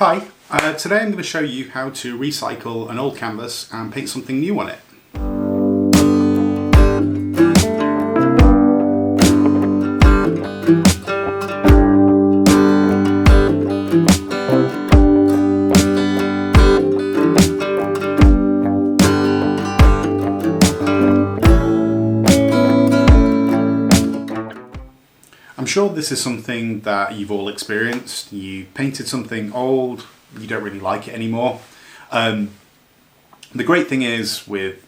Hi, today I'm going to show you how to recycle an old canvas and paint something new on it. I'm sure this is something that you've all experienced. You painted something old, you don't really like it anymore. The great thing is,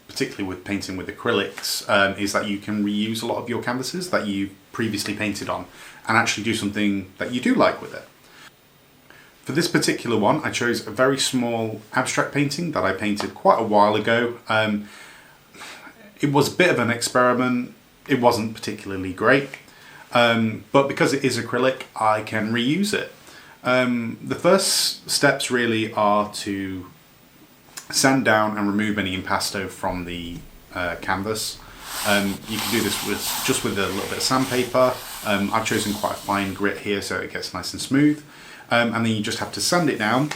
particularly with painting with acrylics, is that you can reuse a lot of your canvases that you previously painted on and actually do something that you do like with it. For this particular one, I chose a very small abstract painting that I painted quite a while ago. It was a bit of an experiment. It wasn't particularly great. But because it is acrylic, I can reuse it. The first steps really are to sand down and remove any impasto from the canvas. You can do this just with a little bit of sandpaper. I've chosen quite a fine grit here so it gets nice and smooth. And then you just have to sand it down.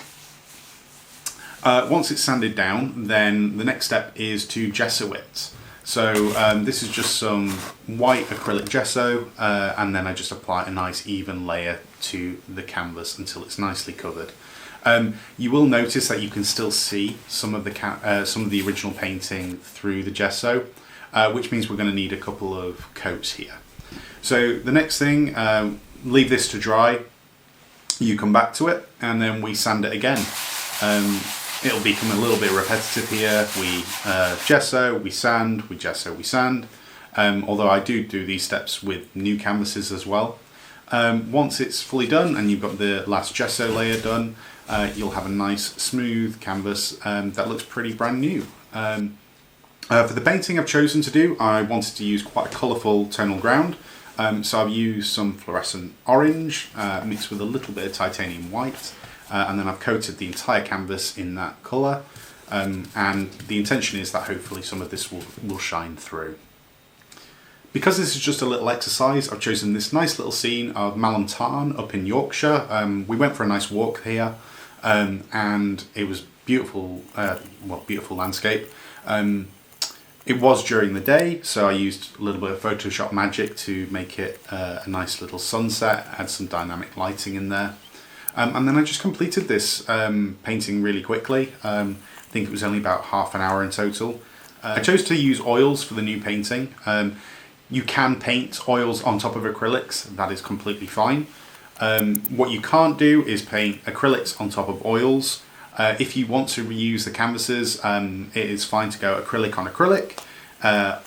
Once it's sanded down, then the next step is to gesso it. So this is just some white acrylic gesso, and then I just apply a nice even layer to the canvas until it's nicely covered. You will notice that you can still see some of the original painting through the gesso, which means we're going to need a couple of coats here. So the next thing, leave this to dry. You come back to it, and then we sand it again. It'll become a little bit repetitive here. We gesso, we sand, we gesso, we sand. Although I do these steps with new canvases as well. Once it's fully done and you've got the last gesso layer done, you'll have a nice smooth canvas that looks pretty brand new. For the painting I've chosen to do, I wanted to use quite a colourful tonal ground. So I've used some fluorescent orange mixed with a little bit of titanium white. And then I've coated the entire canvas in that colour, and the intention is that hopefully some of this will shine through. Because this is just a little exercise, I've chosen this nice little scene of Malham Tarn up in Yorkshire. We went for a nice walk here, and it was beautiful, beautiful landscape. It was during the day, so I used a little bit of Photoshop magic to make it a nice little sunset, add some dynamic lighting in there. And then I just completed this painting really quickly. I think it was only about half an hour in total. I chose to use oils for the new painting. You can paint oils on top of acrylics, that is completely fine. What you can't do is paint acrylics on top of oils. If you want to reuse the canvases, it is fine to go acrylic on acrylic,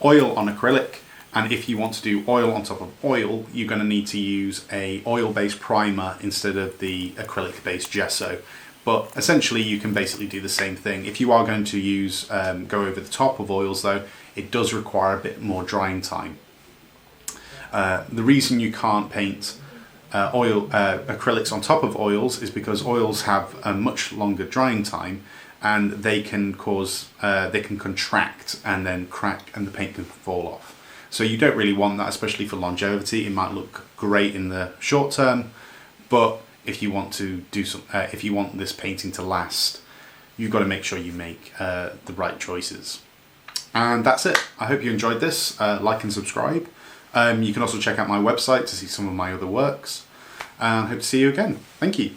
oil on acrylic. And if you want to do oil on top of oil, you're going to need to use a oil-based primer instead of the acrylic-based gesso. But essentially you can basically do the same thing. If you are going to use go over the top of oils though, it does require a bit more drying time. The reason you can't paint acrylics on top of oils is because oils have a much longer drying time, and they can contract and then crack and the paint can fall off. So you don't really want that, especially for longevity. It might look great in the short term, but if you want to do if you want this painting to last, you've got to make sure you make the right choices. And that's it. I hope you enjoyed this. Like and subscribe. You can also check out my website to see some of my other works. And hope to see you again. Thank you.